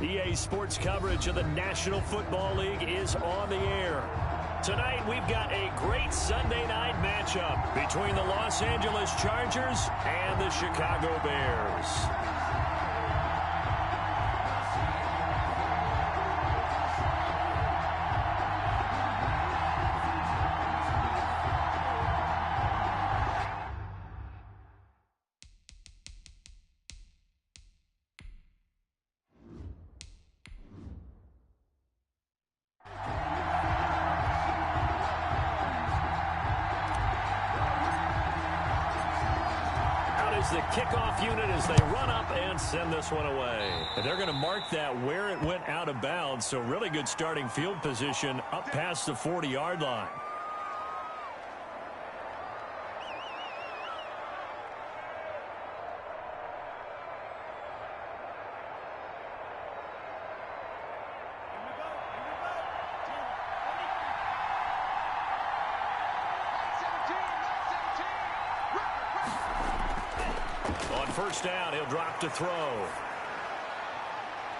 EA Sports coverage of the National Football League is on the air. Tonight, we've got a great Sunday night matchup between the Los Angeles Chargers and the Chicago Bears. The kickoff unit as they run up and send this one away. And they're going to mark that where it went out of bounds, so really good starting field position up past the 40-yard line. First down, he'll drop to throw.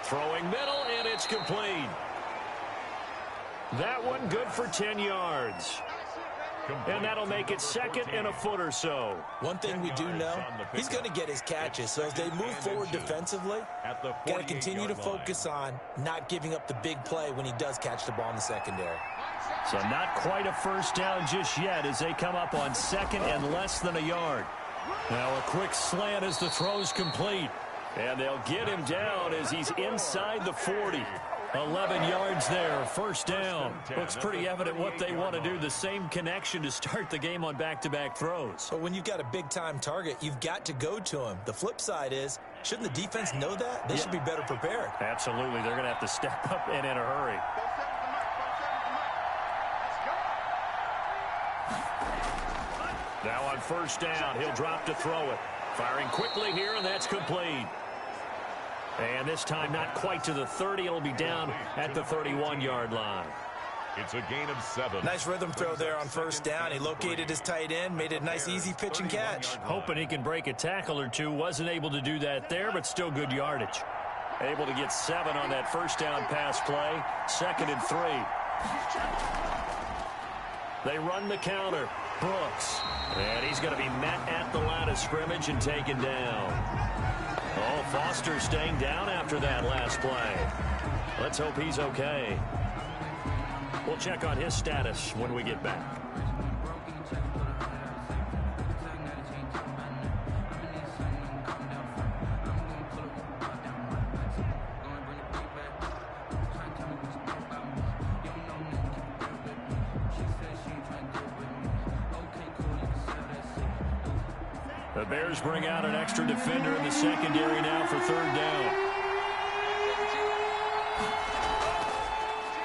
Throwing middle, and it's complete. That one good for 10 yards. And that'll make it second and a foot or so. One thing we do know, he's going to get his catches. So as they move forward defensively, got to continue to focus on not giving up the big play when he does catch the ball in the secondary. So not quite a first down just yet as they come up on second and less than a yard. Now a quick slant as the throw's complete. And they'll get him down as he's inside the 40. 11 yards there, first down. Looks pretty evident what they want to do. The same connection to start the game on back-to-back throws. But when you've got a big-time target, you've got to go to him. The flip side is, shouldn't the defense know that? They should be better prepared. Absolutely. They're going to have to step up and in a hurry. Now on first down, he'll drop to throw it. Firing quickly here, and that's complete. And this time not quite to the 30. It'll be down at the 31-yard line. It's a gain of 7. Nice rhythm throw there on first down. He located his tight end, made it a nice easy pitch and catch. Hoping he can break a tackle or two. Wasn't able to do that there, but still good yardage. Able to get 7 on that first down pass play. Second and 3. They run the counter. Brooks. And he's going to be met at the line of scrimmage and taken down. Oh, Foster staying down after that last play. Let's hope he's okay. We'll check on his status when we get back. The Bears bring out an extra defender in the secondary now for third down.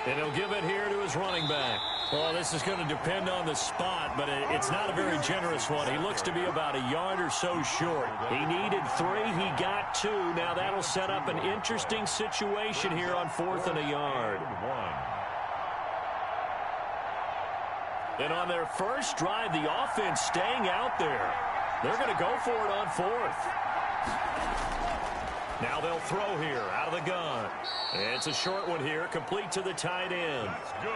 And he'll give it here to his running back. Well, this is going to depend on the spot, but it's not a very generous one. He looks to be about a yard or so short. He needed 3. He got 2. Now that'll set up an interesting situation here on 4th and a yard. And on their first drive, the offense staying out there. They're going to go for it on 4th. Now they'll throw here out of the gun. It's a short one here, complete to the tight end.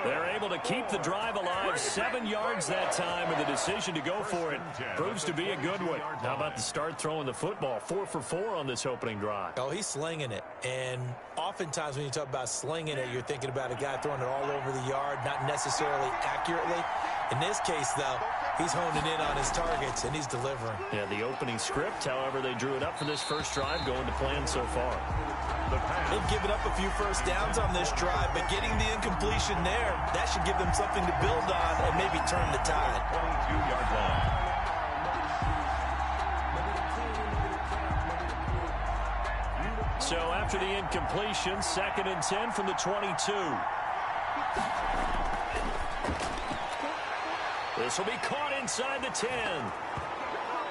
They're able to keep the drive alive, 7 yards that time, and the decision to go for it proves to be a good one. How about the start throwing the football? 4 for 4 on this opening drive. Oh, he's slinging it. And oftentimes when you talk about slinging it, you're thinking about a guy throwing it all over the yard, not necessarily accurately. In this case, though, he's honing in on his targets, and he's delivering. Yeah, the opening script, however, they drew it up for this first drive, going to plan so far. They've given up a few first downs on this drive, but getting the incompletion there, that should give them something to build on and maybe turn the tide. 22-yard line. So after the incompletion, 2nd and 10 from the 22. This will be caught inside the 10.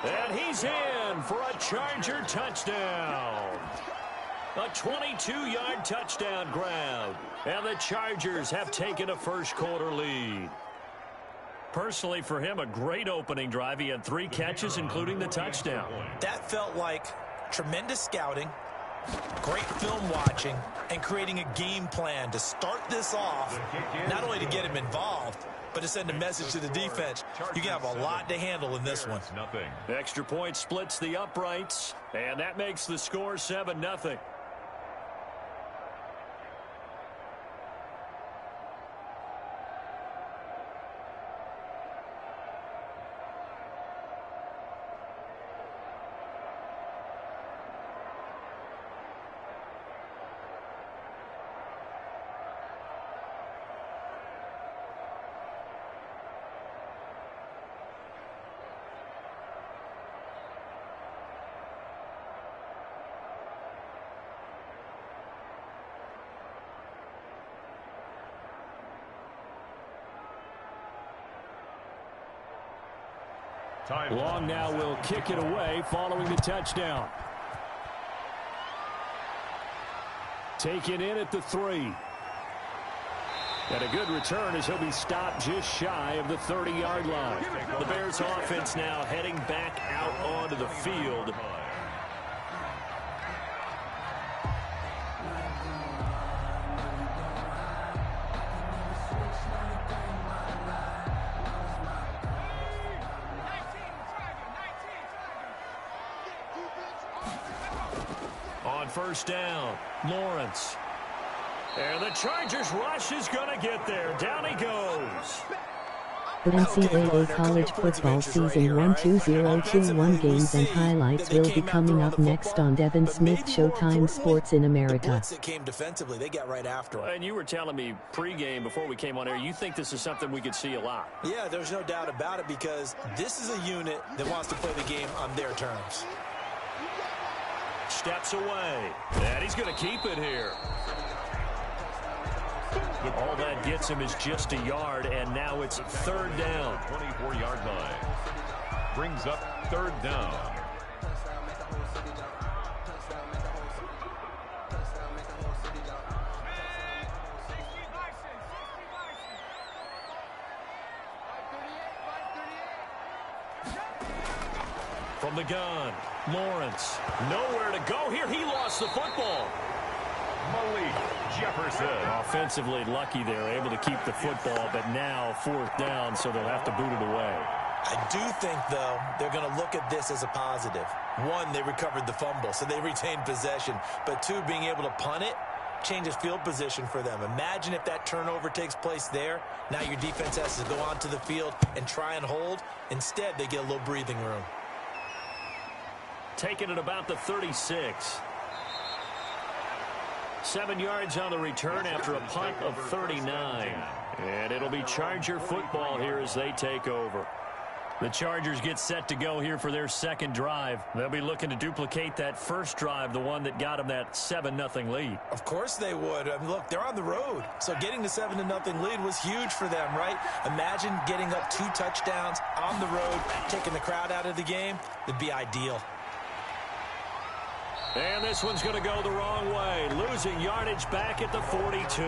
And he's in for a Charger touchdown. A 22-yard touchdown grab. And the Chargers have taken a first-quarter lead. Personally, for him, a great opening drive. He had 3 catches, including the touchdown. That felt like tremendous scouting, Great film watching and creating a game plan to start this off, not only to get him involved, but to send a message to the defense. You can have a lot to handle in this one. Extra point splits the uprights, and that makes the score 7-0. Long now will kick it away following the touchdown. Taken in at the 3. And a good return as he'll be stopped just shy of the 30-yard line. The Bears offense now heading back out onto the field. On first down, Lawrence. And the Chargers rush is going to get there. Down he goes. The NCAA college football season 1-2021 games and highlights will be coming up next on Devin Smith Showtime Sports in America. The blitz that came defensively, they got right after him. And you were telling me pregame before we came on air, you think this is something we could see a lot. Yeah, there's no doubt about it because this is a unit that wants to play the game on their terms. Steps away, and he's going to keep it here. All that gets him is just a yard, and now it's third down. 24-yard line. Brings up third down. From the gun, Lawrence. Nowhere to go here. He lost the football. Malik Jefferson. Offensively lucky they're able to keep the football, but now fourth down, so they'll have to boot it away. I do think, though, they're going to look at this as a positive. One, they recovered the fumble, so they retained possession. But two, being able to punt it changes field position for them. Imagine if that turnover takes place there. Now your defense has to go onto the field and try and hold. Instead, they get a little breathing room. Taking it about the 36. 7 yards on the return after a punt of 39. And it'll be Charger football here as they take over. The Chargers get set to go here for their second drive. They'll be looking to duplicate that first drive, the one that got them that 7-0 lead. Of course they would. I mean, look, they're on the road. So getting the 7-0 lead was huge for them, right? Imagine getting up 2 touchdowns on the road, taking the crowd out of the game. It'd be ideal. And this one's going to go the wrong way. Losing yardage back at the 42.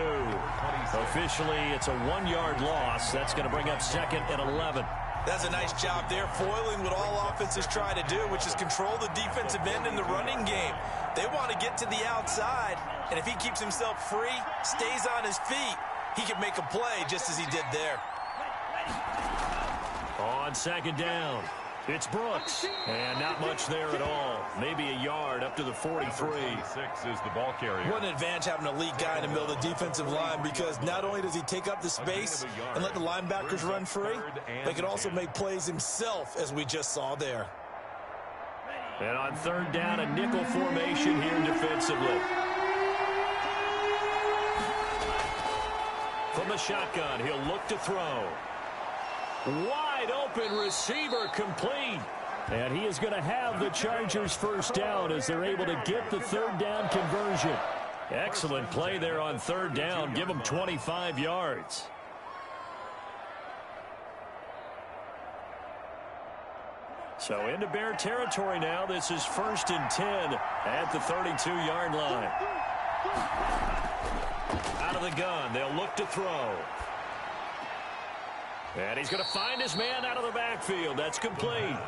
Officially, it's a 1-yard loss. That's going to bring up second and 11. That's a nice job there, foiling what all offenses try to do, which is control the defensive end in the running game. They want to get to the outside, and if he keeps himself free, stays on his feet, he can make a play just as he did there. On second down, it's Brooks, and not much there at all. Maybe a yard up to the 43. 6 is the ball carrier. What an advantage having an elite guy in the middle of the defensive line, because not only does he take up the space and let the linebackers run free, but he can also make plays himself, as we just saw there. And on third down, a nickel formation here defensively. From the shotgun, he'll look to throw. Wide open receiver complete. And he is going to have the Chargers first down as they're able to get the third down conversion. Excellent play there on third down. Give them 25 yards. So into Bear territory now. This is 1st and 10 at the 32-yard line. Out of the gun. They'll look to throw. And he's going to find his man out of the backfield. That's complete.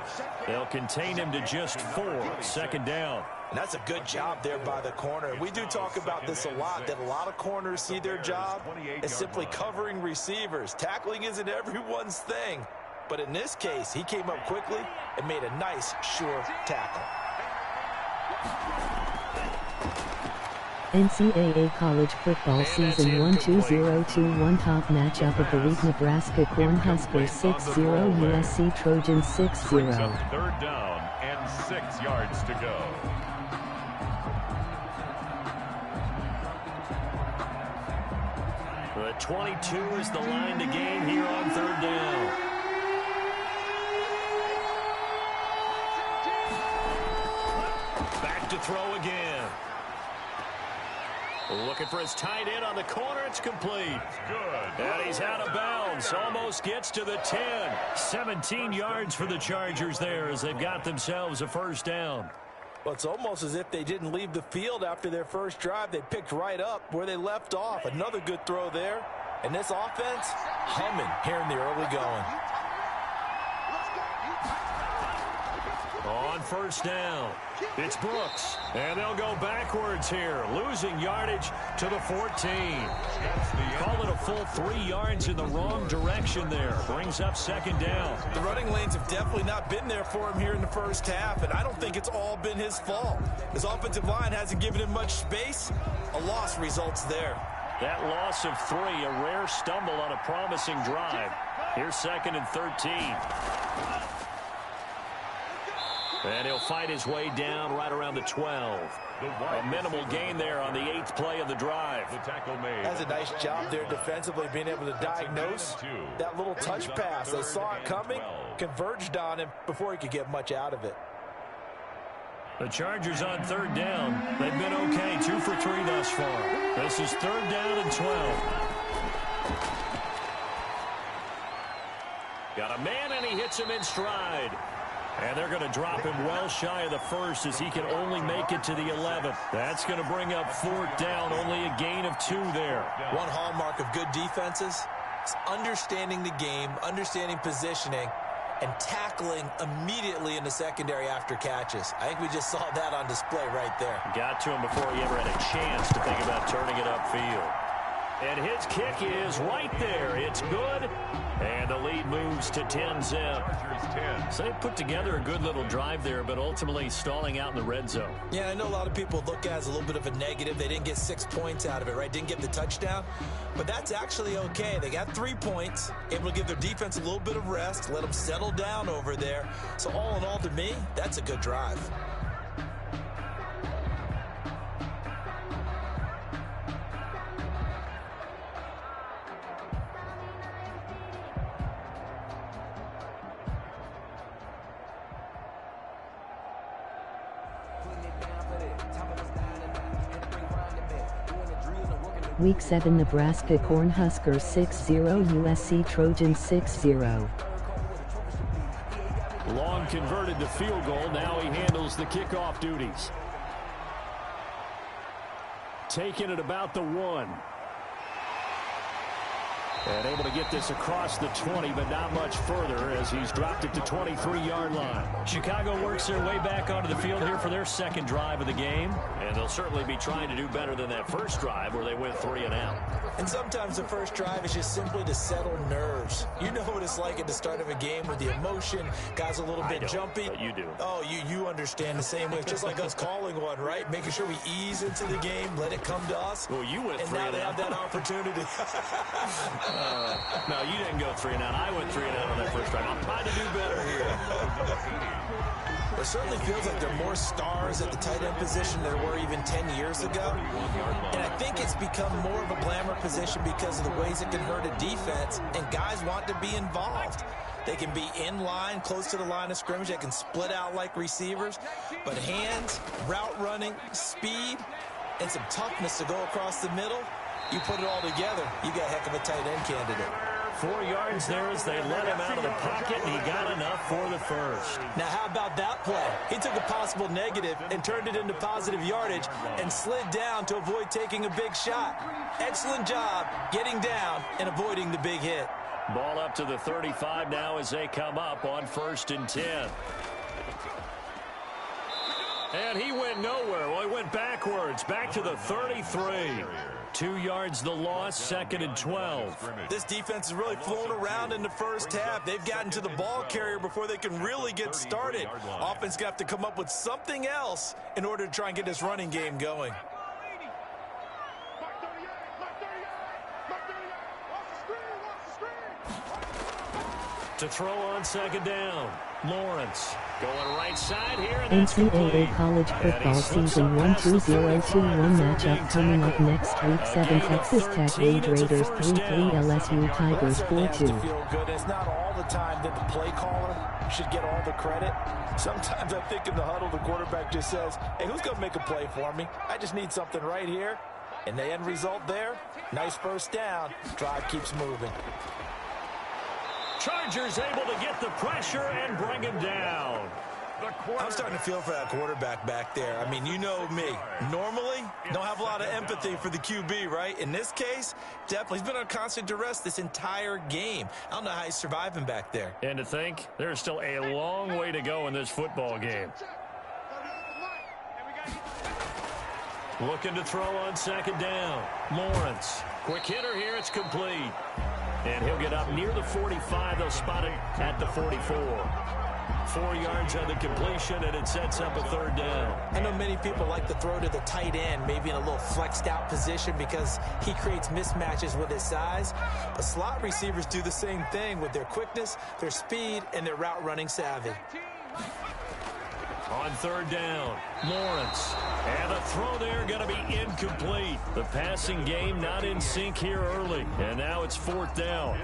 They'll contain him to just 4. Second down. And that's a good job there by the corner. We do talk about this a lot, that a lot of corners see their job as simply covering receivers. Tackling isn't everyone's thing. But in this case, he came up quickly and made a nice, sure tackle. NCAA college football season 1-2-0-2-1 top matchup of the week. Nebraska Cornhuskers 6-0, USC Trojans 6-0. Third down and 6 yards to go. The 22 is the line to gain here on third down. Back to throw again. Looking for his tight end on the corner. It's complete. Good. And he's out of bounds. Almost gets to the 10. 17 yards for the Chargers there as they've got themselves a first down. Well, it's almost as if they didn't leave the field after their first drive. They picked right up where they left off. Another good throw there. And this offense, humming here in the early going. On first down, it's Brooks. And they'll go backwards here, losing yardage to the 14. Call it a full 3 yards in the wrong direction there. Brings up second down. The running lanes have definitely not been there for him here in the first half, and I don't think it's all been his fault. His offensive line hasn't given him much space. A loss results there. That loss of 3, a rare stumble on a promising drive. Here's second and 13. And he'll fight his way down right around the 12. A minimal gain there on the 8th play of the drive. The tackle made. That's a nice job there defensively, being able to diagnose that little touch pass. They saw it coming, converged on him before he could get much out of it. The Chargers on third down. They've been okay, 2 for 3 thus far. This is third down and 12. Got a man, and he hits him in stride. And they're going to drop him well shy of the first as he can only make it to the 11th. That's going to bring up fourth down, only a gain of 2 there. One hallmark of good defenses is understanding the game, understanding positioning, and tackling immediately in the secondary after catches. I think we just saw that on display right there. Got to him before he ever had a chance to think about turning it upfield. And his kick is right there. It's good. And the lead moves to 10-zip. So they put together a good little drive there, but ultimately stalling out in the red zone. Yeah, I know a lot of people look at it as a little bit of a negative. They didn't get 6 points out of it, right? Didn't get the touchdown. But that's actually okay. They got 3 points, able to give their defense a little bit of rest, let them settle down over there. So all in all, to me, that's a good drive. Week 7 Nebraska Cornhuskers 6-0, USC Trojans 6-0. Long converted the field goal. Now he handles the kickoff duties. Taking it about the 1. And able to get this across the 20, but not much further as he's dropped it to 23-yard line. Chicago works their way back onto the field here for their second drive of the game. And they'll certainly be trying to do better than that first drive where they went 3 and out. And sometimes the first drive is just simply to settle nerves. You know what it's like at the start of a game with the emotion. Guys a little bit jumpy. But you do. Oh, you understand the same way. It's just like us calling one, right? Making sure we ease into the game, let it come to us. Well, you went 3 and out. And now they have that opportunity. No, you didn't go 3 and out. I went 3 and out on that first drive. I'm trying to do better here. It certainly feels like there are more stars at the tight end position than there were even 10 years ago. And I think it's become more of a glamour position because of the ways it can hurt a defense, and guys want to be involved. They can be in line, close to the line of scrimmage. They can split out like receivers. But hands, route running, speed, and some toughness to go across the middle, you put it all together, you got a heck of a tight end candidate. 4 yards there as they let him out of the pocket, and he got enough for the first. Now, how about that play? He took a possible negative and turned it into positive yardage and slid down to avoid taking a big shot. Excellent job getting down and avoiding the big hit. Ball up to the 35 now as they come up on 1st and 10. And he went nowhere. Well, he went backwards, back to the 33. 2 yards the loss, 2nd and 12. This defense is really flown around in the first half. They've gotten to the ball carrier before they can really get started. Offense got to come up with something else in order to try and get this running game going. To throw on 2nd down, Lawrence going right side here. NCAA college football season 1-2-0-2-1 matchup coming up next week 7. Texas Tech Wade Raiders 3-3 LSU Tigers 4-2. It's not all the time that the play caller should get all the credit. Sometimes I think in the huddle the quarterback just says, hey, who's going to make a play for me? I just need something right here. And the end result there, nice first down. Drive keeps moving. Chargers able to get the pressure and bring him down. I'm starting to feel for that quarterback back there. I mean, you know me. Normally, don't have a lot of empathy for the QB, right? In this case, definitely. He's been on constant duress this entire game. I don't know how he's surviving back there. And to think, there's still a long way to go in this football game. Looking to throw on 2nd down. Lawrence. Quick hitter here. It's complete. And he'll get up near the 45. They'll spot it at the 44. 4 yards on the completion, and it sets up a 3rd down. I know many people like to throw to the tight end, maybe in a little flexed out position because he creates mismatches with his size. But slot receivers do the same thing with their quickness, their speed, and their route running savvy. On 3rd down, Lawrence. And the throw there going to be incomplete. The passing game not in sync here early. And now it's 4th down.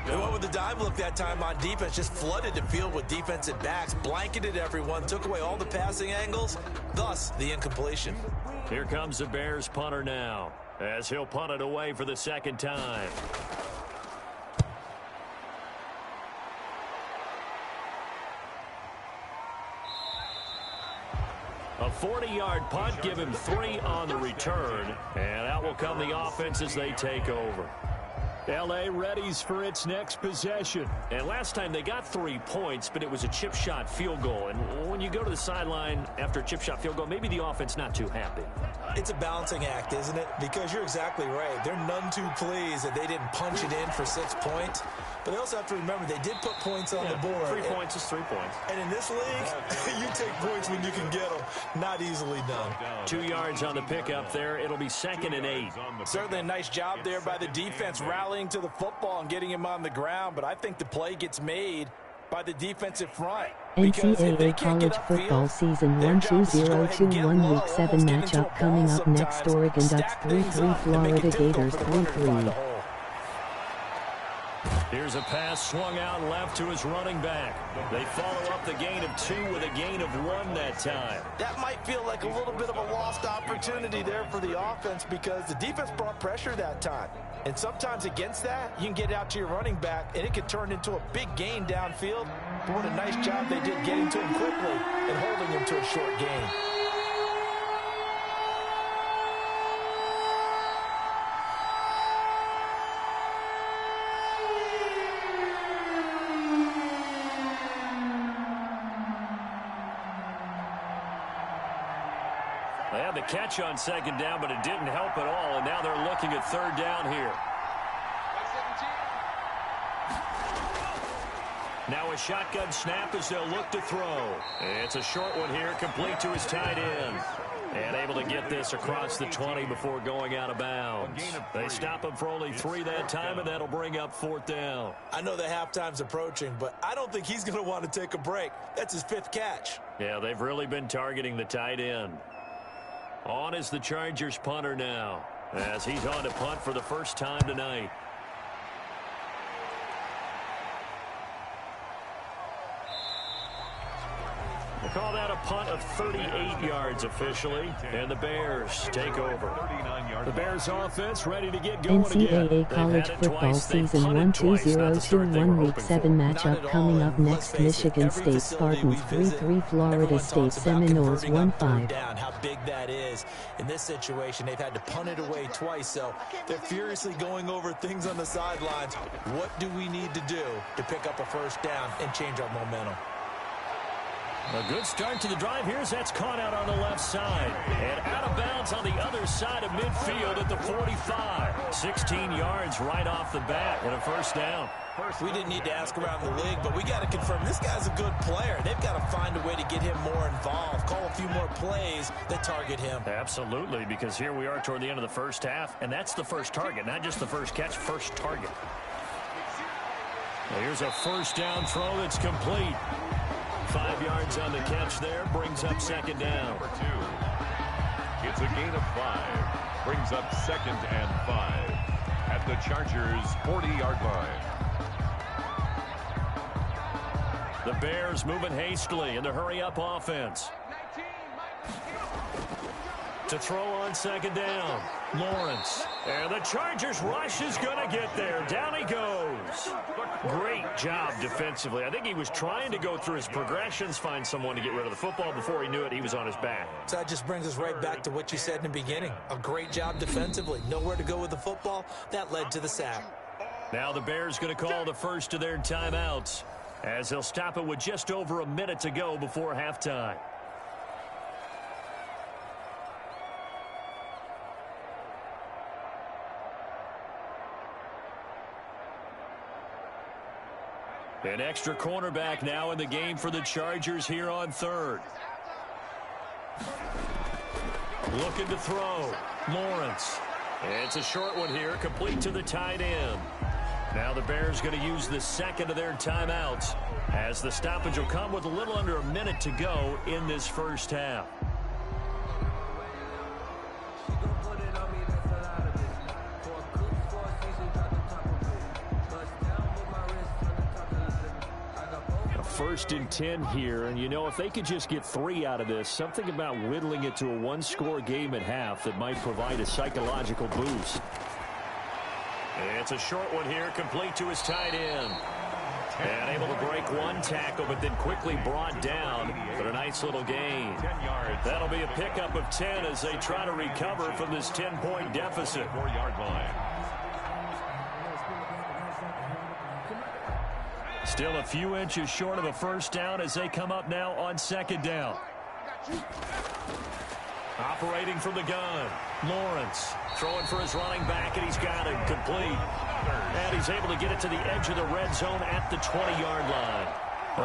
They went with the dive look that time on defense. Just flooded the field with defensive backs. Blanketed everyone. Took away all the passing angles. Thus, the incompletion. Here comes the Bears punter now, as he'll punt it away for the 2nd time. A 40-yard punt, give him 3 on the return, and out will come the offense as they take over. L.A. readies for its next possession. And last time they got 3 points, but it was a chip shot field goal. And when you go to the sideline after a chip shot field goal, maybe the offense not too happy. It's a balancing act, isn't it? Because you're exactly right. They're none too pleased that they didn't punch it in for 6 points. But they also have to remember they did put points on the board. 3 points is 3 points. And in this league, you take points when you can get them. Not easily done. 2 yards on the pickup there. It'll be 2nd and 8. Certainly a nice job there by the defense rallying to the football and getting him on the ground. But I think the play gets made by the defensive front. NCAA college football season 1-2-0-2-1 week 7 matchup coming up next. Oregon Ducks 3-3 Florida Gators 3-3. Here's a pass swung out left to his running back. They follow up the gain of 2 with a gain of 1 that time. That might feel like a little bit of a lost opportunity there for the offense because the defense brought pressure that time. And sometimes against that, you can get out to your running back, and it can turn into a big gain downfield. But what a nice job they did getting to him quickly and holding him to a short gain. They had the catch on 2nd down, but it didn't help at all, and now they're looking at 3rd down here. Now a shotgun snap as they'll look to throw. It's a short one here, complete to his tight end. And able to get this across the 20 before going out of bounds. They stop him for only 3 that time, and that'll bring up 4th down. I know the halftime's approaching, but I don't think he's going to want to take a break. That's his 5th catch. Yeah, they've really been targeting the tight end. On is the Chargers punter now, as he's on to punt for the first time tonight. They call that a punt of 38 yards officially, and the Bears take over. The Bears offense ready to get going again. NCAA college football season 1-2-0-2-1 week 7 matchup coming up next. Michigan State Spartans 3-3 Florida State Seminoles 1-5. How big that is. In this situation, they've had to punt it away twice, so they're furiously going over things on the sidelines. What do we need to do to pick up a first down and change our momentum? A good start to the drive here as that's caught out on the left side. And out of bounds on the other side of midfield at the 45. 16 yards right off the bat and a first down. We didn't need to ask around the league, but we got to confirm this guy's a good player. They've got to find a way to get him more involved, call a few more plays that target him. Absolutely, because here we are toward the end of the first half, and that's the first target, not just the first catch, first target. Well, here's a first down throw that's complete. 5 yards on the catch there, brings up second down. Number 2. It's a gain of 5. Brings up 2nd and 5 at the Chargers' 40-yard line. The Bears moving hastily in the hurry-up offense. To throw on second down, Lawrence. And the Chargers rush is going to get there. Down he goes. Great job defensively. I think he was trying to go through his progressions, find someone to get rid of the football. Before he knew it, he was on his back. So that just brings us right back to what you said in the beginning. A great job defensively. Nowhere to go with the football. That led to the sack. Now the Bears going to call the first of their timeouts, as they'll stop it with just over a minute to go before halftime. An extra cornerback now in the game for the Chargers here on third. Looking to throw. Lawrence. It's a short one here, complete to the tight end. Now the Bears going to use the second of their timeouts, as the stoppage will come with a little under a minute to go in this first half. First and 10 here, and you know, if they could just get 3 out of this, something about whittling it to a one-score game at half that might provide a psychological boost. It's a short one here, complete to his tight end. And able to break one tackle, but then quickly brought down for a nice little gain. 10 yards. That'll be a pickup of 10 as they try to recover from this 10-point deficit. 4-yard line. Still a few inches short of a first down as they come up now on second down. Operating from the gun, Lawrence throwing for his running back, and he's got it complete. And he's able to get it to the edge of the red zone at the 20-yard line.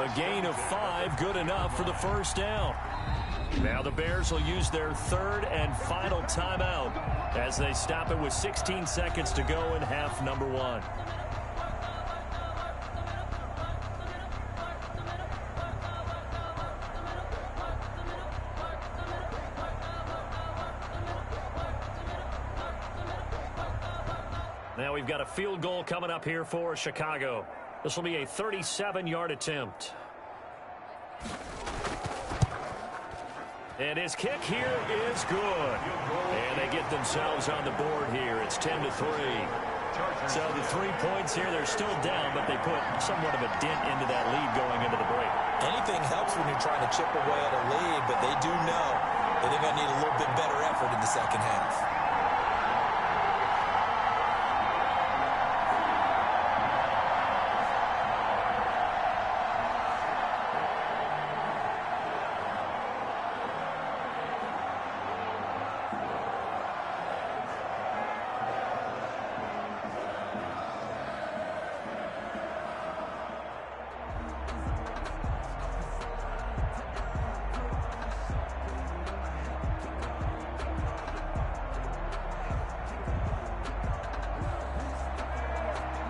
A gain of 5, good enough for the first down. Now the Bears will use their third and final timeout as they stop it with 16 seconds to go in half number 1. Now we've got a field goal coming up here for Chicago. This will be a 37-yard attempt. And his kick here is good. And they get themselves on the board here. It's 10-3. So the 3 points here, they're still down, but they put somewhat of a dent into that lead going into the break. Anything helps when you're trying to chip away at a lead, but they do know that they're going to need a little bit better effort in the second half.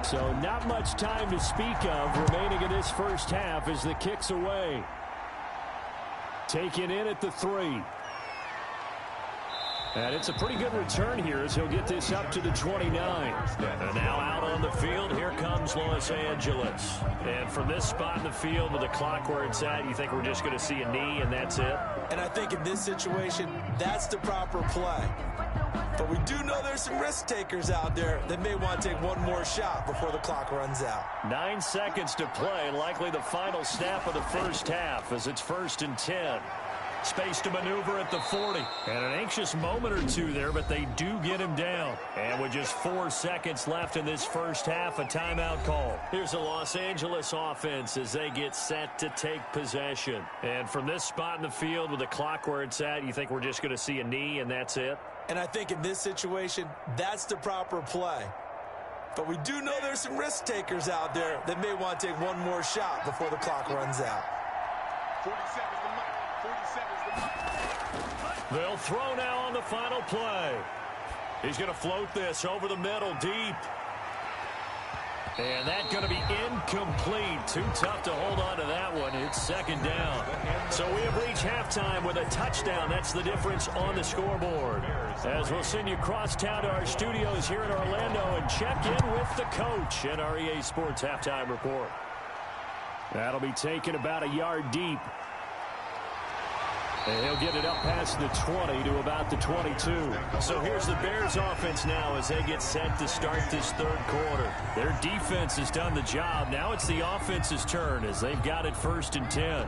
So not much time to speak of remaining in this first half as the kick's away. Taken in at the 3. And it's a pretty good return here as he'll get this up to the 29. And now out on the field, here comes Los Angeles. And from this spot in the field with the clock where it's at, you think we're just going to see a knee and that's it? And I think in this situation, that's the proper play. But we do know there's some risk takers out there that may want to take one more shot before the clock runs out. 9 seconds to play, likely the final snap of the first half as it's 1st and 10. Space to maneuver at the 40. And an anxious moment or two there, but they do get him down. And with just 4 seconds left in this first half, a timeout call. Here's the Los Angeles offense as they get set to take possession. And from this spot in the field with the clock where it's at, you think we're just going to see a knee and that's it? And I think in this situation, that's the proper play. But we do know there's some risk takers out there that may want to take one more shot before the clock runs out. 47 is the mark. 47 is the mark. They'll throw now on the final play. He's going to float this over the middle deep. And that's going to be incomplete. Too tough to hold on to that one. It's second down. So we have reached halftime with a touchdown. That's the difference on the scoreboard. As we'll send you across town to our studios here in Orlando and check in with the coach at our EA Sports Halftime Report. That'll be taken about a yard deep. And he'll get it up past the 20 to about the 22. So here's the Bears offense now as they get set to start this third quarter. Their defense has done the job. Now it's the offense's turn as they've got it 1st and 10.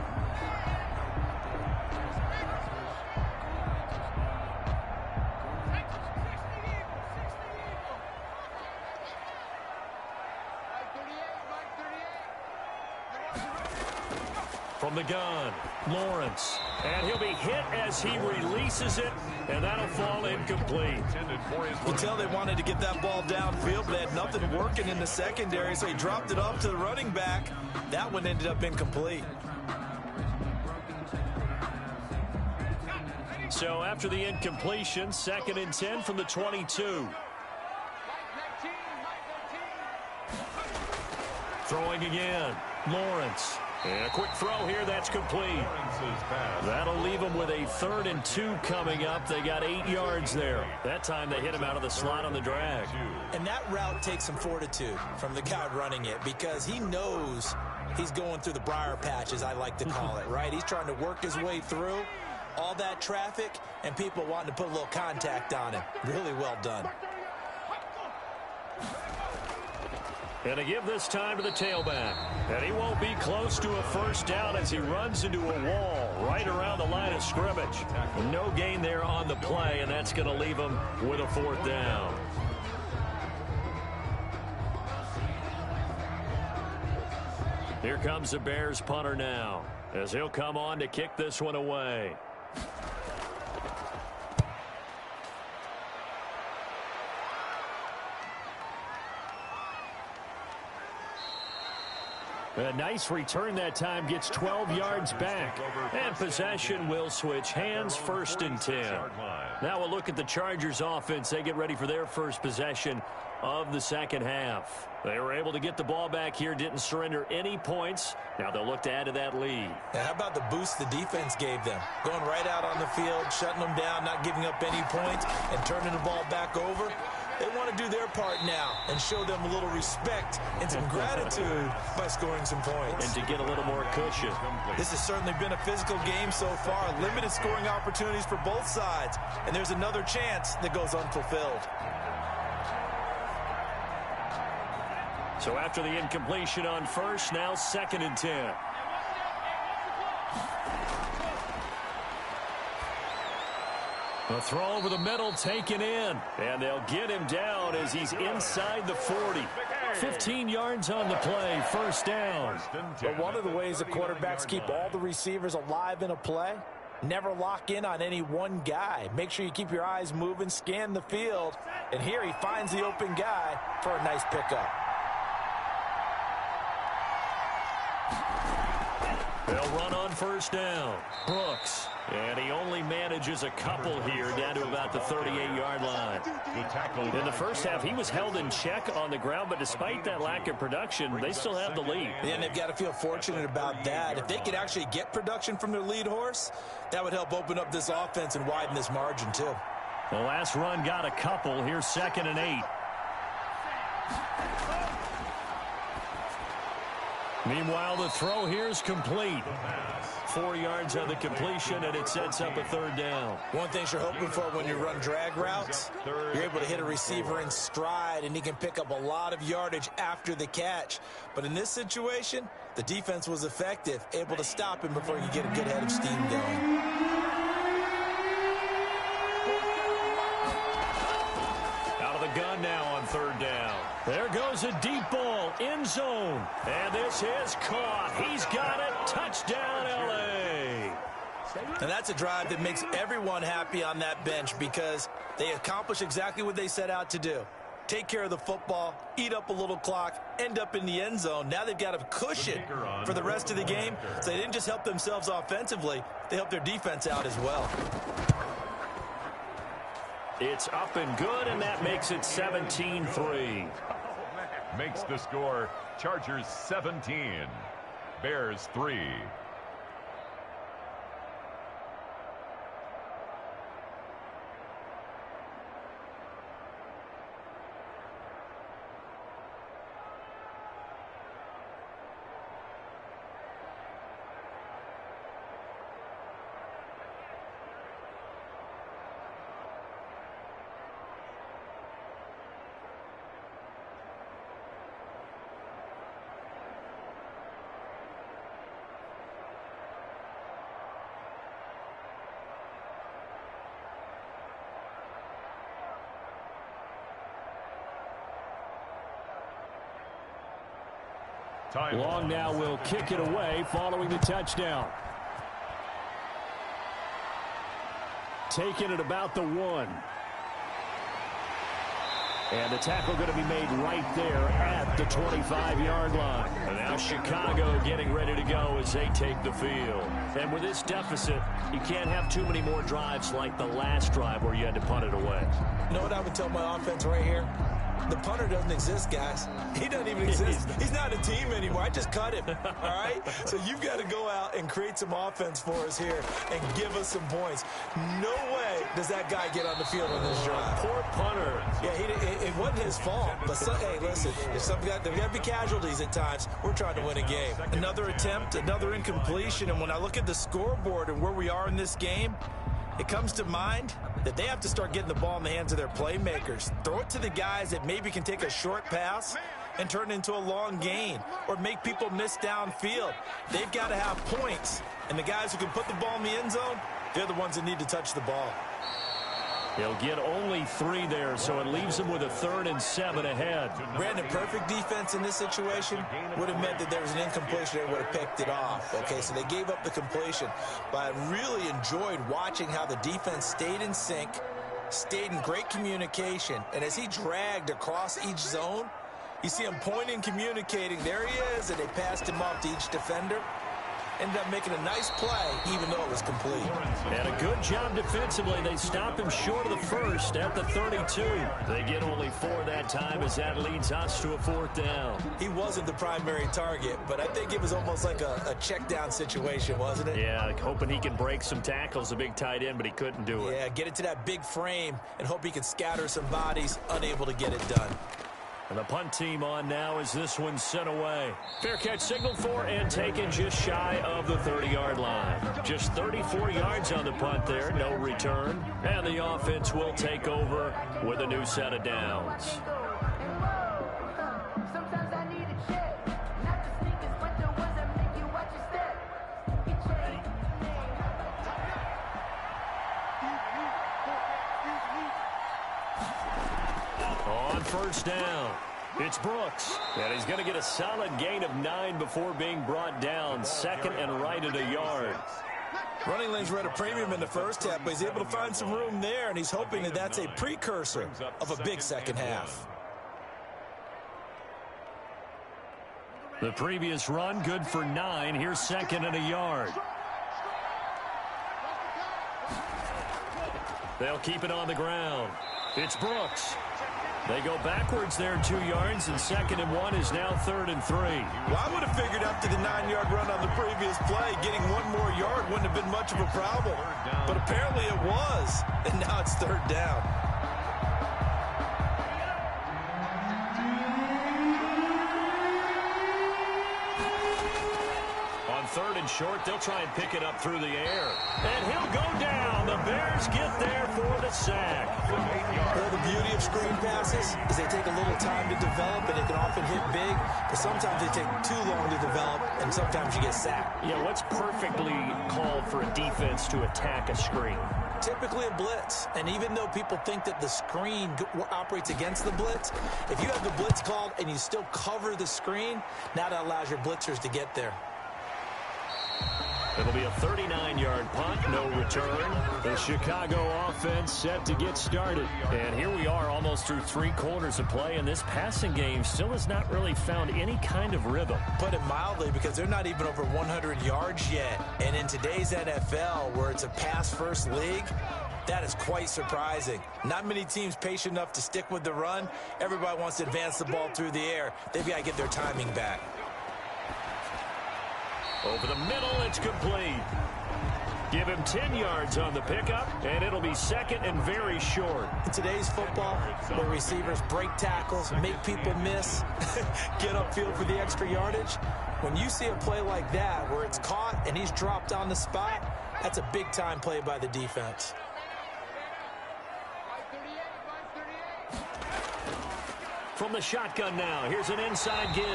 From the gun, Lawrence. And he'll be hit as he releases it, and that'll fall incomplete. You can tell they wanted to get that ball downfield, but they had nothing working in the secondary, so he dropped it off to the running back. That one ended up incomplete. So after the incompletion, 2nd and 10 from the 22. Throwing again, Lawrence. And a quick throw here, that's complete. That'll leave them with a 3rd and 2 coming up. They got 8 yards there. That time they hit him out of the slot on the drag. And that route takes some fortitude from the guy running it because he knows he's going through the briar patch, as I like to call it, right? He's trying to work his way through all that traffic and people wanting to put a little contact on him. Really well done. And to give this time to the tailback. And he won't be close to a first down as he runs into a wall right around the line of scrimmage. No gain there on the play, and that's going to leave him with a 4th down. Here comes the Bears punter now as he'll come on to kick this one away. A nice return that time, gets 12 yards back. And possession will switch hands, 1st and 10. Now we'll look at the Chargers offense. They get ready for their first possession of the second half. They were able to get the ball back here, didn't surrender any points. Now they'll look to add to that lead. Now how about the boost the defense gave them? Going right out on the field, shutting them down, not giving up any points, and turning the ball back over. They want to do their part now and show them a little respect and some gratitude by scoring some points. And to get a little more cushion. This has certainly been a physical game so far. Limited scoring opportunities for both sides. And there's another chance that goes unfulfilled. So after the incompletion on first, now 2nd and 10. A throw over the middle taken in. And they'll get him down as he's inside the 40. 15 yards on the play, 1st down. But one of the ways the quarterbacks keep all the receivers alive in a play, never lock in on any one guy. Make sure you keep your eyes moving, scan the field. And here he finds the open guy for a nice pickup. They'll run on 1st down. Brooks. And he only manages a couple here down to about the 38-yard line. In the first half, he was held in check on the ground, but despite that lack of production, they still have the lead. And they've got to feel fortunate about that. If they could actually get production from their lead horse, that would help open up this offense and widen this margin, too. The last run got a couple. Here's 2nd and 8. Meanwhile, the throw here is complete. 4 yards on the completion, and it sets up a 3rd down. One thing you're hoping for when you run drag routes, you're able to hit a receiver in stride, and he can pick up a lot of yardage after the catch. But in this situation, the defense was effective, able to stop him before you get a good head of steam going. gun now on third down. There goes a deep ball, end zone. And this is caught. He's got it. Touchdown, L.A. And that's a drive that makes everyone happy on that bench because they accomplish exactly what they set out to do. Take care of the football, eat up a little clock, end up in the end zone. Now they've got a cushion for the rest of the game. So they didn't just help themselves offensively, they helped their defense out as well. It's up and good, and that makes it 17-3. Makes the score Chargers 17, Bears 3. Long now will kick it away following the touchdown. Taking it about the 1. And the tackle going to be made right there at the 25-yard line. And now Chicago getting ready to go as they take the field. And with this deficit, you can't have too many more drives like the last drive where you had to punt it away. You know what I would tell my offense right here? The punter doesn't exist, guys. He doesn't even exist. He's not a team anymore. I just cut him, all right? So you've got to go out and create some offense for us here and give us some points. No way does that guy get on the field on this drive. Poor punter. Yeah, it wasn't his fault. But, hey, listen, if there's got to be casualties at times. We're trying to win a game. Another attempt, another incompletion. And when I look at the scoreboard and where we are in this game, it comes to mind that they have to start getting the ball in the hands of their playmakers. Throw it to the guys that maybe can take a short pass and turn it into a long gain or make people miss downfield. They've got to have points. And the guys who can put the ball in the end zone, they're the ones that need to touch the ball. He'll get only 3 there, so it leaves him with a 3rd and 7 ahead. Brandon, perfect defense in this situation would have meant that there was an incompletion. They would have picked it off. Okay, so they gave up the completion. But I really enjoyed watching how the defense stayed in sync, stayed in great communication. And as he dragged across each zone, you see him pointing, communicating. There he is, and they passed him off to each defender. Ended up making a nice play, even though it was complete. And a good job defensively. They stop him short of the first at the 32. They get only 4 that time as that leads us to a 4th down. He wasn't the primary target, but I think it was almost like a check down situation, wasn't it? Yeah, hoping he can break some tackles, a big tight end, but he couldn't do it. Yeah, get it to that big frame and hope he can scatter some bodies, unable to get it done. And the punt team on now as this one's sent away. Fair catch signaled for and taken just shy of the 30-yard line. Just 34 yards on the punt there, no return. And the offense will take over with a new set of downs. On first down, it's Brooks. And he's going to get a solid gain of 9 before being brought down. 2nd and right at a yard. Running lanes were at a premium in the first half, but he's able to find some room there, and he's hoping that that's a precursor of a big second half. The previous run, good for 9. Here's 2nd and a yard. They'll keep it on the ground. It's Brooks. They go backwards there 2 yards, and 2nd and 1 is now 3rd and 3. Well, I would have figured after the 9-yard run on the previous play, getting 1 more yard wouldn't have been much of a problem. But apparently it was, and now it's 3rd down. On 3rd and short, they'll try and pick it up through the air. And he'll go down. The Bears get there for the sack. Well, the beauty of screen passes is they take a little time to develop, and they can often hit big, but sometimes they take too long to develop, and sometimes you get sacked. Yeah, what's perfectly called for a defense to attack a screen? Typically a blitz, and even though people think that the screen operates against the blitz, if you have the blitz called and you still cover the screen, now that allows your blitzers to get there. It'll be a 39-yard punt, no return. The Chicago offense set to get started. And here we are almost through 3 quarters of play, and this passing game still has not really found any kind of rhythm. Put it mildly, because they're not even over 100 yards yet. And in today's NFL, where it's a pass-first league, that is quite surprising. Not many teams patient enough to stick with the run. Everybody wants to advance the ball through the air. They've got to get their timing back. Over the middle, it's complete. Give him 10 yards on the pickup, and it'll be second and very short. In today's football, where receivers break tackles, make people miss, get upfield for the extra yardage, when you see a play like that where it's caught and he's dropped on the spot, that's a big-time play by the defense. From the shotgun now, here's an inside give.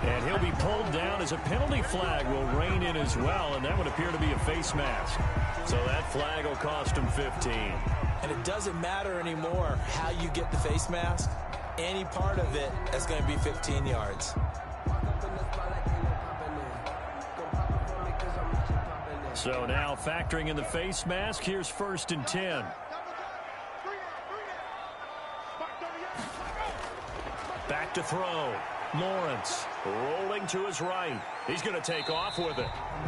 And he'll be pulled down as a penalty flag will rein in as well, and that would appear to be a face mask. So that flag will cost him 15. And it doesn't matter anymore how you get the face mask. Any part of it, that's going to be 15 yards. So now factoring in the face mask, here's 1st and 10. Back to throw. Lawrence rolling to his right. He's going to take off with it.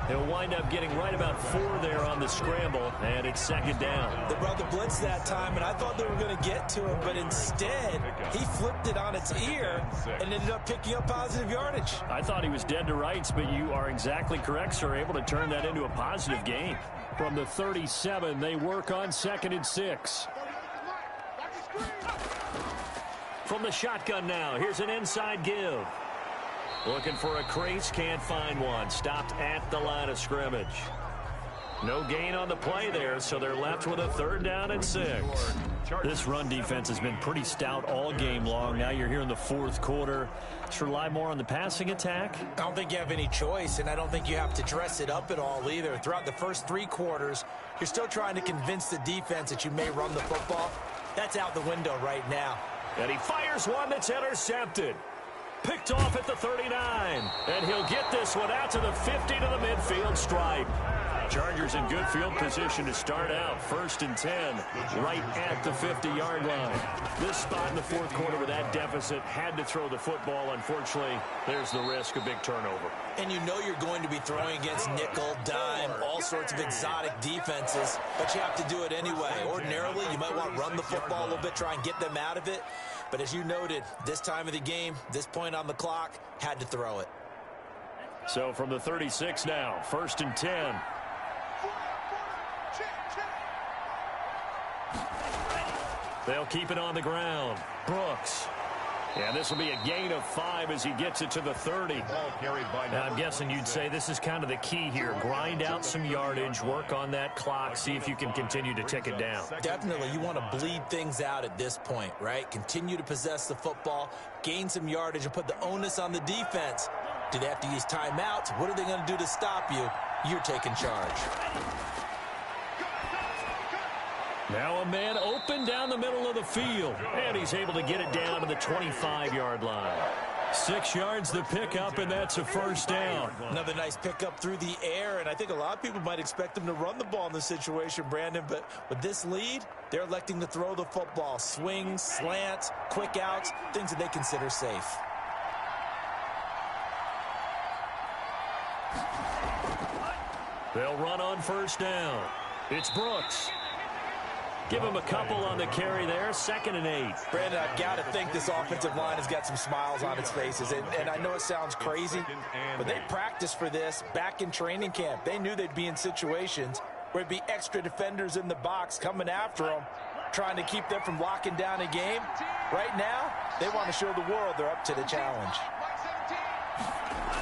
He'll wind up getting right about 4 there on the scramble, and it's 2nd down. They brought the blitz that time, and I thought they were going to get to him, but instead he flipped it on its ear and ended up picking up positive yardage. I thought he was dead to rights, but you are exactly correct, sir. Able to turn that into a positive gain. From the 37, they work on 2nd and 6. From the shotgun now, here's an inside give. Looking for a crease, can't find one. Stopped at the line of scrimmage. No gain on the play there, so they're left with a 3rd down and 6. This run defense has been pretty stout all game long. Now you're here in the 4th quarter. Let's rely more on the passing attack. I don't think you have any choice, and I don't think you have to dress it up at all either. Throughout the first 3 quarters, you're still trying to convince the defense that you may run the football. That's out the window right now. And he fires one that's intercepted. Picked off at the 39. And he'll get this one out to the 50 to the midfield stripe. Chargers in good field position to start out. 1st and 10, right at the 50-yard line. This spot in the 4th quarter with that deficit, had to throw the football. Unfortunately, there's the risk of big turnover. And you know you're going to be throwing against nickel, dime, all sorts of exotic defenses, but you have to do it anyway. Ordinarily, you might want to run the football a little bit, try and get them out of it. But as you noted, this time of the game, this point on the clock, had to throw it. So from the 36 now, 1st and 10. They'll keep it on the ground. Brooks. And this will be a gain of 5 as he gets it to the 30. Now, I'm guessing you'd say this is kind of the key here. Grind out some yardage, work on that clock, see if you can continue to tick it down. Definitely. You want to bleed things out at this point, right? Continue to possess the football, gain some yardage, and put the onus on the defense. Do they have to use timeouts? What are they going to do to stop you? You're taking charge. Now a man open down the middle of the field, and he's able to get it down to the 25-yard line. 6 yards the pickup, and that's a 1st down. Another nice pickup through the air, and I think a lot of people might expect them to run the ball in this situation, Brandon, but with this lead, they're electing to throw the football. Swings, slants, quick outs, things that they consider safe. They'll run on 1st down. It's Brooks. Give him a couple on the carry there. 2nd and 8. Brandon, I've got to think this offensive line has got some smiles on its faces. And I know it sounds crazy, but they practiced for this back in training camp. They knew they'd be in situations where it'd be extra defenders in the box coming after them, trying to keep them from locking down a game. Right now, they want to show the world they're up to the challenge.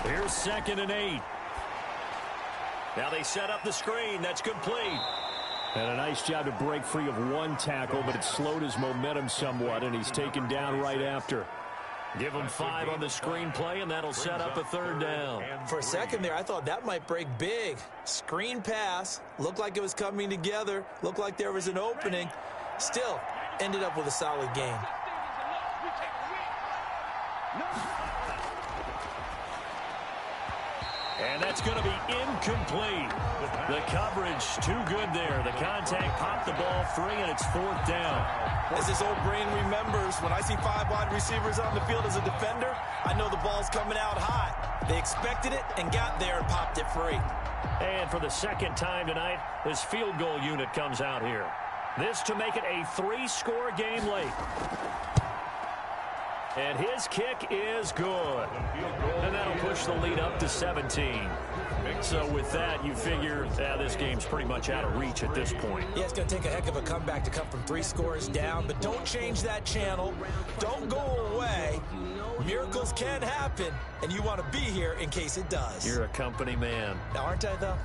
Here's 2nd and 8. Now they set up the screen. That's complete. And a nice job to break free of one tackle, but it slowed his momentum somewhat, and he's taken down right after. Give them 5 on the screenplay, and that'll set up a 3rd down. For a second there, I thought that might break big. Screen pass. Looked like it was coming together. Looked like there was an opening. Still, ended up with a solid game. And that's going to be incomplete. The coverage too good there. The contact popped the ball free, and it's 4th down. As this old brain remembers, when I see 5 wide receivers on the field as a defender, I know the ball's coming out hot. They expected it and got there and popped it free. And for the 2nd time tonight, this field goal unit comes out here. This to make it a 3-score game late. And his kick is good. And that'll push the lead up to 17. So with that, you figure this game's pretty much out of reach at this point. Yeah, it's going to take a heck of a comeback to come from 3 scores down, but don't change that channel. Don't go away. Miracles can happen, and you want to be here in case it does. You're a company man. Aren't I, though?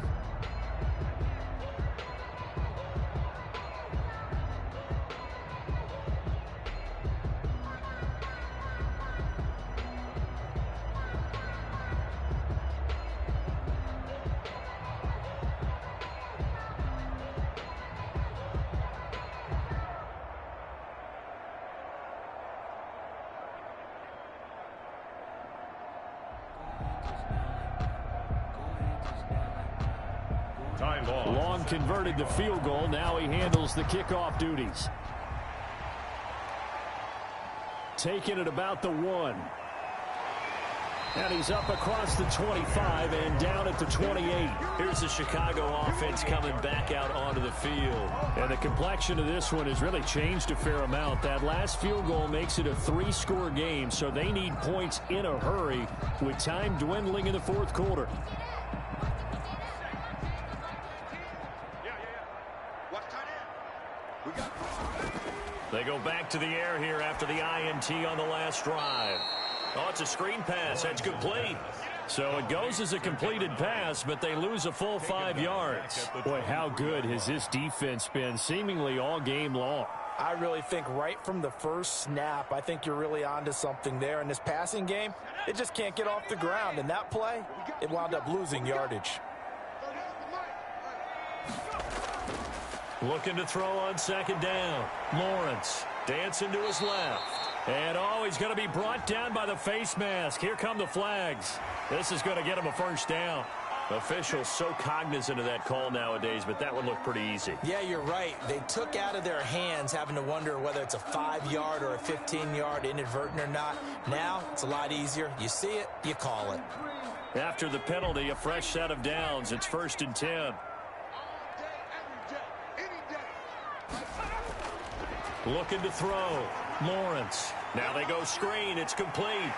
Long converted the field goal. Now he handles the kickoff duties. Taking it about the 1. And he's up across the 25 and down at the 28. Here's the Chicago offense coming back out onto the field. And the complexion of this one has really changed a fair amount. That last field goal makes it a 3-score game, so they need points in a hurry with time dwindling in the 4th quarter. They go back to the air here after the INT on the last drive. Oh, it's a screen pass. That's complete. So it goes as a completed pass, but they lose a full 5 yards. Boy, how good has this defense been seemingly all game long? I really think right from the first snap, I think you're really onto something there. In this passing game, it just can't get off the ground. And that play, it wound up losing yardage. Looking to throw on 2nd down. Lawrence dancing to his left. And he's going to be brought down by the face mask. Here come the flags. This is going to get him a 1st down. Officials so cognizant of that call nowadays, but that would look pretty easy. Yeah, you're right. They took out of their hands having to wonder whether it's a 5-yard or a 15-yard inadvertent or not. Now, it's a lot easier. You see it, you call it. After the penalty, a fresh set of downs. It's 1st and 10. Looking to throw. Lawrence. Now they go screen. It's complete.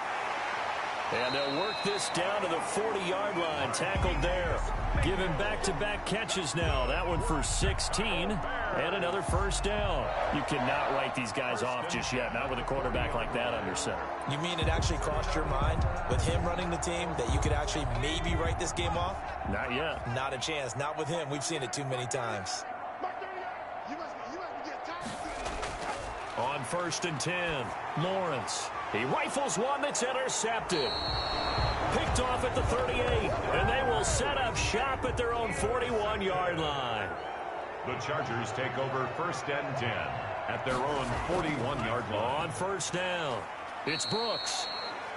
And they'll work this down to the 40-yard line. Tackled there. Giving back-to-back catches now. That one for 16. And another 1st down. You cannot write these guys off just yet. Not with a quarterback like that under center. You mean it actually crossed your mind with him running the team that you could actually maybe write this game off? Not yet. Not a chance. Not with him. We've seen it too many times. On 1st and 10, Lawrence. He rifles one that's intercepted. Picked off at the 38, and they will set up shop at their own 41-yard line. The Chargers take over 1st and 10 at their own 41-yard line. On 1st down, it's Brooks.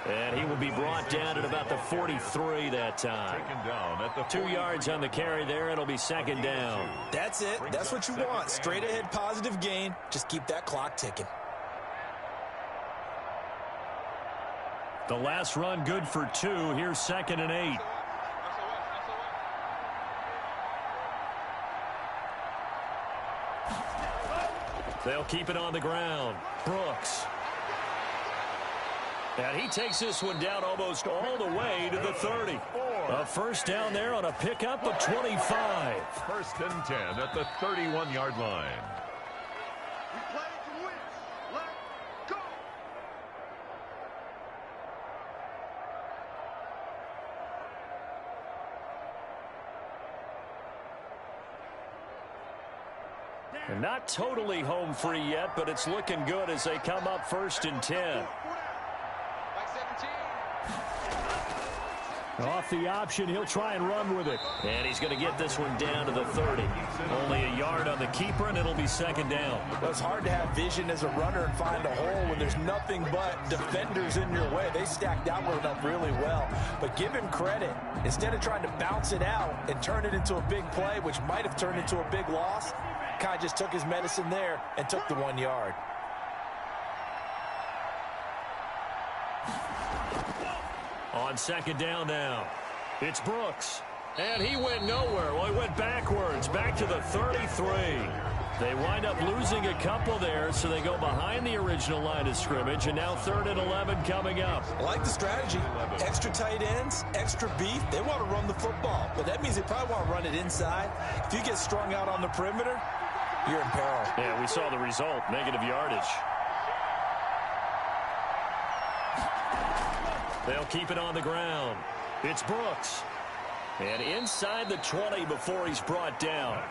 And he will be brought down at about the 43 that time. Taken down at the 2 yards on the carry there. It'll be 2nd down. That's it. That's what you want. Straight ahead positive gain. Just keep that clock ticking. The last run good for 2. Here's 2nd and 8. They'll keep it on the ground. Brooks. And he takes this one down almost all the way to the 30. A 1st down there on a pickup of 25. 1st and 10 at the 31-yard line. We play to win. Let's go. And not totally home free yet, but it's looking good as they come up 1st and 10. Off the option, he'll try and run with it. And he's going to get this one down to the 30. Only a yard on the keeper, and it'll be second down. Well, it's hard to have vision as a runner and find a hole when there's nothing but defenders in your way. They stacked outward up really well. But give him credit. Instead of trying to bounce it out and turn it into a big play, which might have turned into a big loss, Ncaa just took his medicine there and took the 1 yard. On second down now, it's Brooks. And he went nowhere. Well, he went backwards, back to the 33. They wind up losing a couple there, so they go behind the original line of scrimmage, and now 3rd and 11 coming up. I like the strategy. Extra tight ends, extra beef. They want to run the football, but that means they probably want to run it inside. If you get strung out on the perimeter, you're in peril. Yeah, we saw the result, negative yardage. They'll keep it on the ground. It's Brooks. And inside the 20 before he's brought down.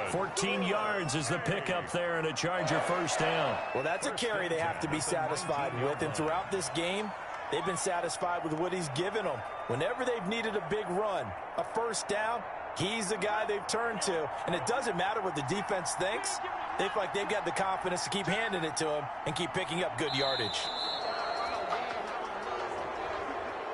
14 yards is the pickup there and a Charger first down. Well, that's a carry they have to be satisfied with. And throughout this game, they've been satisfied with what he's given them. Whenever they've needed a big run, a first down, he's the guy they've turned to. And it doesn't matter what the defense thinks. They feel like they've got the confidence to keep handing it to him and keep picking up good yardage.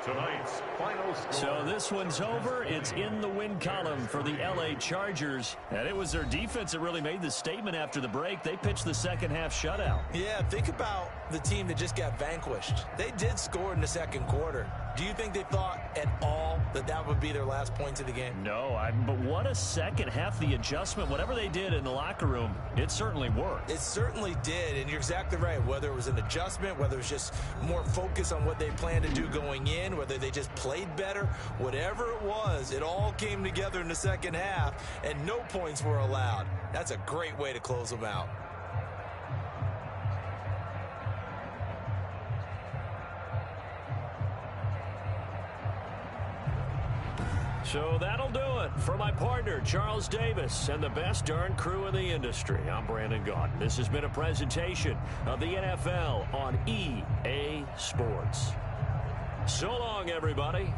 Tonight's final score. So this one's over. It's in the win column for the LA Chargers. And it was their defense that really made the statement after the break. They pitched the second half shutout. Yeah, think about the team that just got vanquished. They did score in the second quarter. Do you think they thought at all that that would be their last points of the game? No, but what a second half. The adjustment, whatever they did in the locker room, it certainly worked. It certainly did, and you're exactly right. Whether it was an adjustment, whether it was just more focus on what they planned to do going in, whether they just played better, whatever it was, it all came together in the second half, and no points were allowed. That's a great way to close them out. So that'll do it for my partner, Charles Davis, and the best darn crew in the industry. I'm Brandon Gaudin. This has been a presentation of the NFL on EA Sports. So long, everybody.